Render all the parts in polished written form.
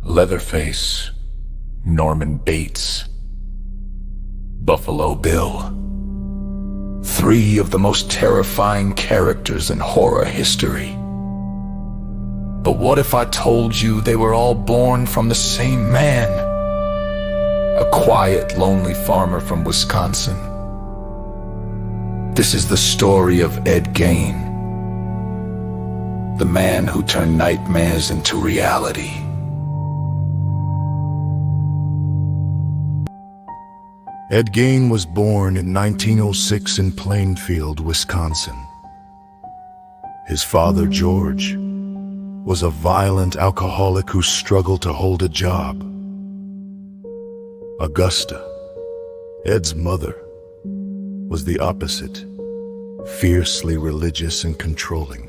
Leatherface, Norman Bates, Buffalo Bill. Three of the most terrifying characters in horror history. But what if I told you they were all born from the same man? A quiet, lonely farmer from Wisconsin. This is the story of Ed Gein, the man who turned nightmares into reality. Ed Gein was born in 1906 in Plainfield, Wisconsin. His father, George, was a violent alcoholic who struggled to hold a job. Augusta, Ed's mother, was the opposite, fiercely religious and controlling.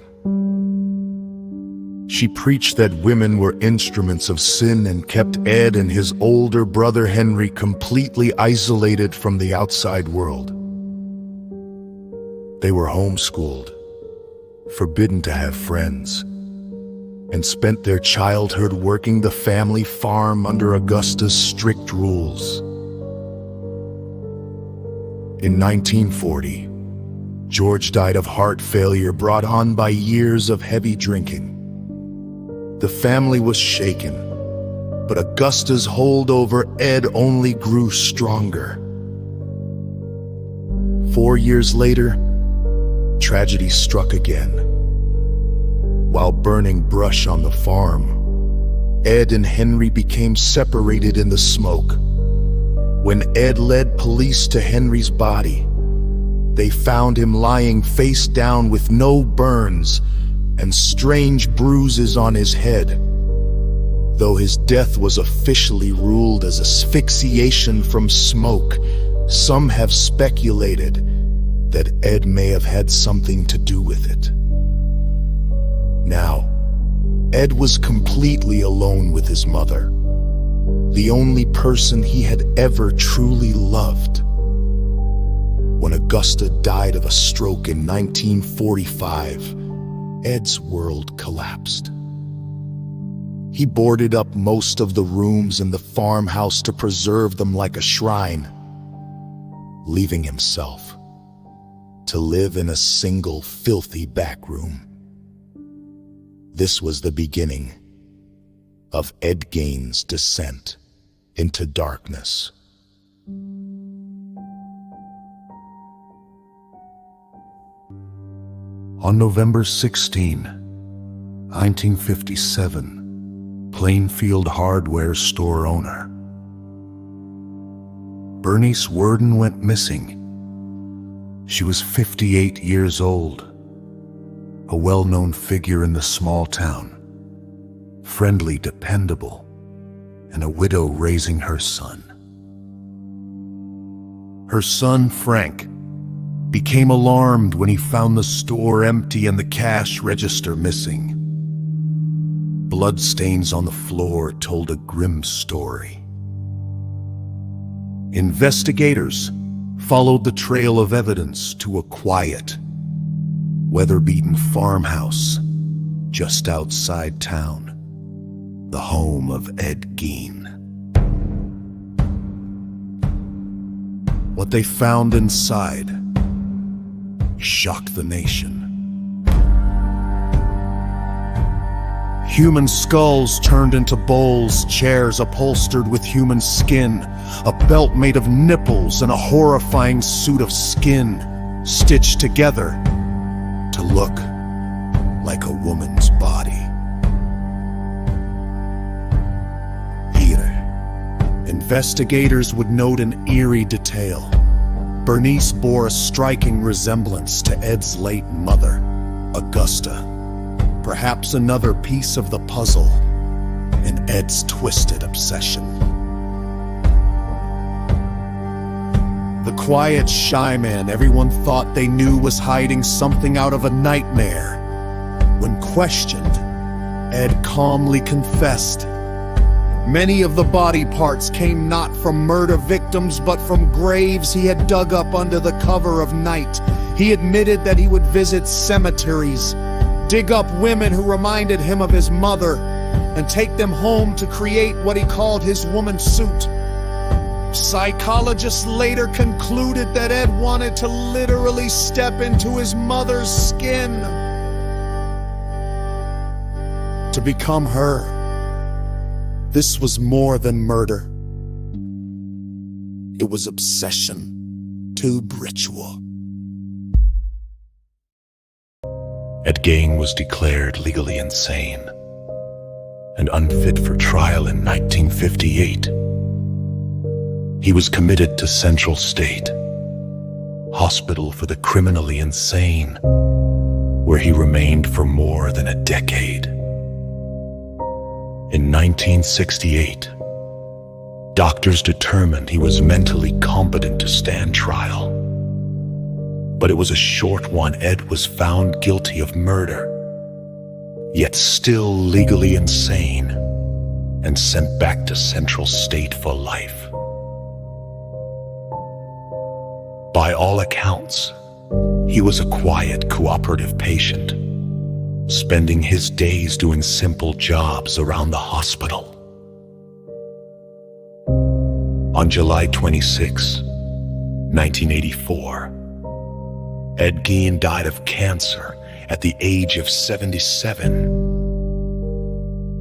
She preached that women were instruments of sin and kept Ed and his older brother Henry completely isolated from the outside world. They were homeschooled, forbidden to have friends, and spent their childhood working the family farm under Augusta's strict rules. In 1940, George died of heart failure brought on by years of heavy drinking. The family was shaken, but Augusta's hold over Ed only grew stronger. 4 years later, tragedy struck again. While burning brush on the farm, Ed and Henry became separated in the smoke. When Ed led police to Henry's body, they found him lying face down with no burns and strange bruises on his head. Though his death was officially ruled as asphyxiation from smoke, some have speculated that Ed may have had something to do with it. Now, Ed was completely alone with his mother, the only person he had ever truly loved. When Augusta died of a stroke in 1945, Ed's world collapsed. He boarded up most of the rooms in the farmhouse to preserve them like a shrine, leaving himself to live in a single filthy back room. This was the beginning of Ed Gein's descent into darkness. On November 16, 1957, Plainfield hardware store owner Bernice Worden went missing. She was 58 years old, a well-known figure in the small town, friendly, dependable, and a widow raising her son. Her son, Frank, became alarmed when he found the store empty and the cash register missing. Bloodstains on the floor told a grim story. Investigators followed the trail of evidence to a quiet, weather-beaten farmhouse just outside town, the home of Ed Gein. What they found inside shocked the nation. Human skulls turned into bowls, chairs upholstered with human skin, a belt made of nipples, and a horrifying suit of skin stitched together to look like a woman's body. Here, investigators would note an eerie detail. Bernice bore a striking resemblance to Ed's late mother, Augusta. Perhaps another piece of the puzzle in Ed's twisted obsession. The quiet, shy man everyone thought they knew was hiding something out of a nightmare. When questioned, Ed calmly confessed. Many of the body parts came not from murder victims, but from graves he had dug up under the cover of night. He admitted that he would visit cemeteries, dig up women who reminded him of his mother, and take them home to create what he called his woman suit. Psychologists later concluded that Ed wanted to literally step into his mother's skin to become her. This was more than murder. It was obsession, tube ritual. Ed Gein was declared legally insane and unfit for trial in 1958. He was committed to Central State Hospital for the Criminally Insane, where he remained for more than a decade. In 1968, doctors determined he was mentally competent to stand trial. But it was a short one. Ed was found guilty of murder, yet still legally insane, and sent back to Central State for life. By all accounts, he was a quiet, cooperative patient, spending his days doing simple jobs around the hospital. On July 26, 1984, Ed Gein died of cancer at the age of 77.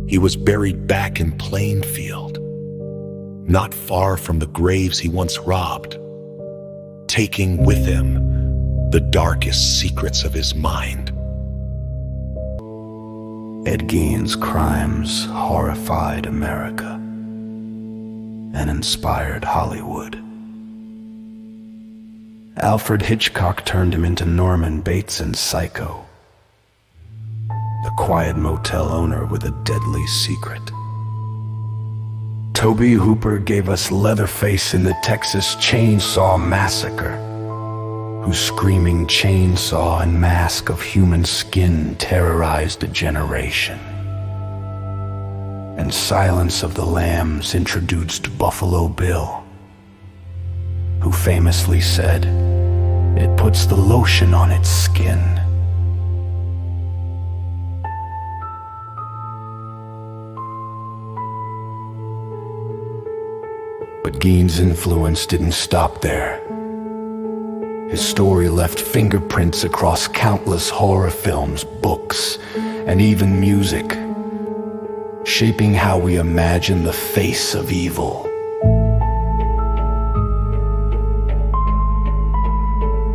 He was buried back in Plainfield, not far from the graves he once robbed, taking with him the darkest secrets of his mind. Ed Gein's crimes horrified America and inspired Hollywood. Alfred Hitchcock turned him into Norman Bates in Psycho, the quiet motel owner with a deadly secret. Tobe Hooper gave us Leatherface in the Texas Chainsaw Massacre, whose screaming chainsaw and mask of human skin terrorized a generation. And Silence of the Lambs introduced Buffalo Bill, who famously said, "It puts the lotion on its skin." But Gein's influence didn't stop there. His story left fingerprints across countless horror films, books, and even music, shaping how we imagine the face of evil.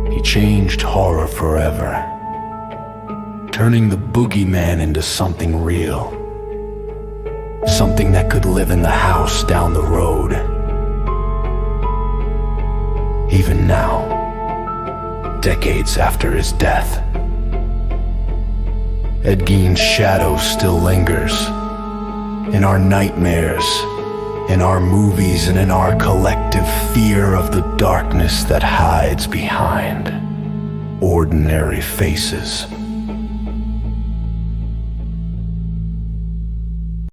He changed horror forever, turning the boogeyman into something real, something that could live in the house down the road. Even now, decades after his death, Ed Gein's shadow still lingers in our nightmares, in our movies, and in our collective fear of the darkness that hides behind ordinary faces.